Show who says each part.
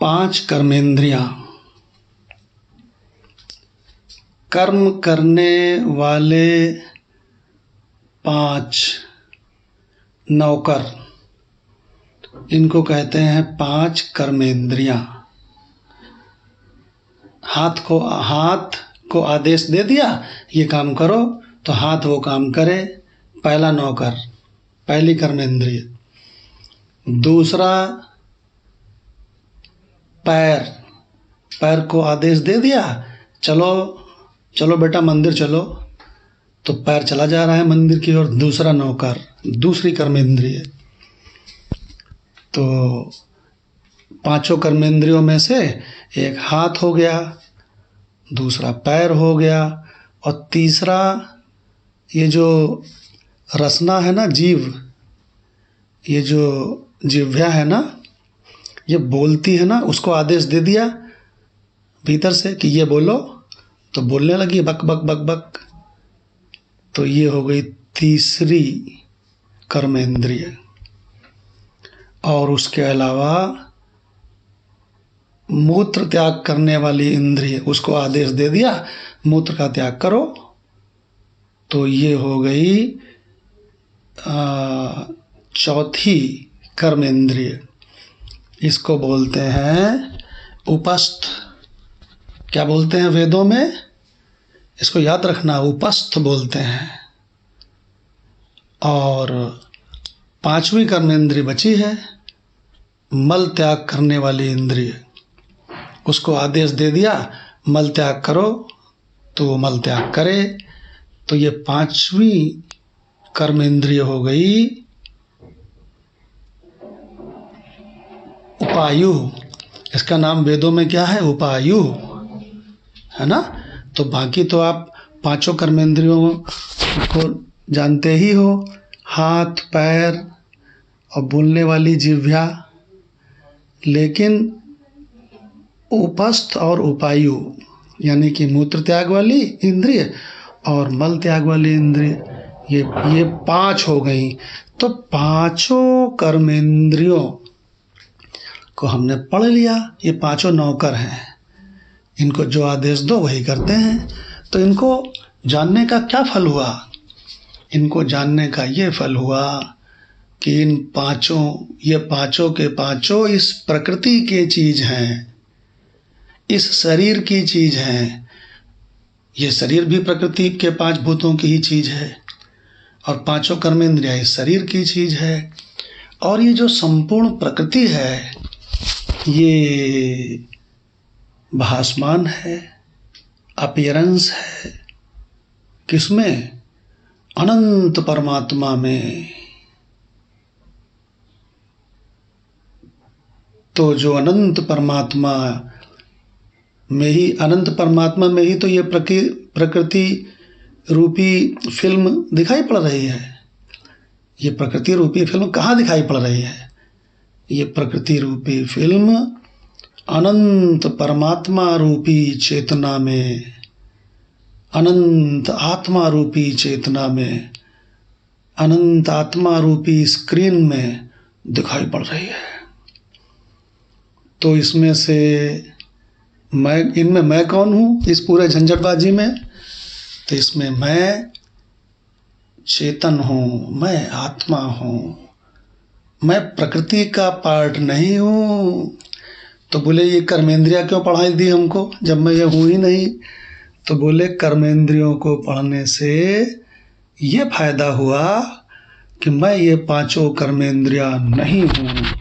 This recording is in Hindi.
Speaker 1: पांच कर्मेंद्रियां। कर्म करने वाले पांच नौकर, इनको कहते हैं पांच कर्मेंद्रियां। हाथ को आदेश दे दिया ये काम करो तो हाथ वो काम करे, पहला नौकर, पहली कर्मेंद्रिय। दूसरा पैर को आदेश दे दिया चलो चलो बेटा मंदिर चलो, तो पैर चला जा रहा है मंदिर की ओर, दूसरा नौकर, दूसरी कर्मेंद्रिय। तो पांचों कर्मेंद्रियों में से एक हाथ हो गया, दूसरा पैर हो गया, और तीसरा ये जो रसना है ना, जीव, ये जो जिह्वा है ना, ये बोलती है ना, उसको आदेश दे दिया भीतर से कि ये बोलो, तो बोलने लगी बक बक बक बक। तो ये हो गई तीसरी कर्मेंद्रिय। और उसके अलावा मूत्र त्याग करने वाली इंद्रिय, उसको आदेश दे दिया मूत्र का त्याग करो, तो ये हो गई चौथी कर्मेंद्रिय। इसको बोलते हैं उपस्थ। क्या बोलते हैं वेदों में? इसको याद रखना, उपस्थ बोलते हैं। और पांचवी कर्मेंद्रिय बची है मल त्याग करने वाली इंद्रिय, उसको आदेश दे दिया मल त्याग करो तो वो मल त्याग करे। तो ये पांचवी कर्मेंद्रिय हो गई उपायु। इसका नाम वेदों में क्या है? उपायु है ना। तो बाकी तो आप पांचों कर्मेंद्रियों को जानते ही हो, हाथ, पैर और बोलने वाली जिह्वा। लेकिन उपस्थ और उपायु यानी कि मूत्र त्याग वाली इंद्रिय और मल त्याग वाली इंद्रिय, ये पांच हो गई। तो पांचों कर्मेंद्रियों को हमने पढ़ लिया। ये पांचों नौकर हैं, इनको जो आदेश दो वही करते हैं। तो इनको जानने का क्या फल हुआ? इनको जानने का ये फल हुआ कि ये पांचों के पांचों इस प्रकृति के चीज हैं, इस शरीर की चीज हैं। ये शरीर भी प्रकृति के पांच भूतों की ही चीज है, और पांचों कर्मेंद्रियां इस शरीर की चीज है। और ये जो संपूर्ण प्रकृति है ये भासमान है, अपीयरेंस है। किसमें? अनंत परमात्मा में। तो जो अनंत परमात्मा में ही तो ये प्रकृति रूपी फिल्म दिखाई पड़ रही है। ये प्रकृति रूपी फिल्म कहाँ दिखाई पड़ रही है? ये प्रकृति रूपी फिल्म अनंत परमात्मा रूपी चेतना में, अनंत आत्मा रूपी चेतना में, अनंत आत्मा रूपी स्क्रीन में दिखाई पड़ रही है। तो इसमें से इनमें मैं कौन हूँ इस पूरे झंझटबाजी में? तो इसमें मैं चेतन हूँ, मैं आत्मा हूँ, मैं प्रकृति का पार्ट नहीं हूँ। तो बोले ये कर्मेंद्रियां क्यों पढ़ाई दी हमको जब मैं ये हूँ ही नहीं? तो बोले कर्मेंद्रियों को पढ़ने से ये फायदा हुआ कि मैं ये पांचों कर्मेंद्रियां नहीं हूँ।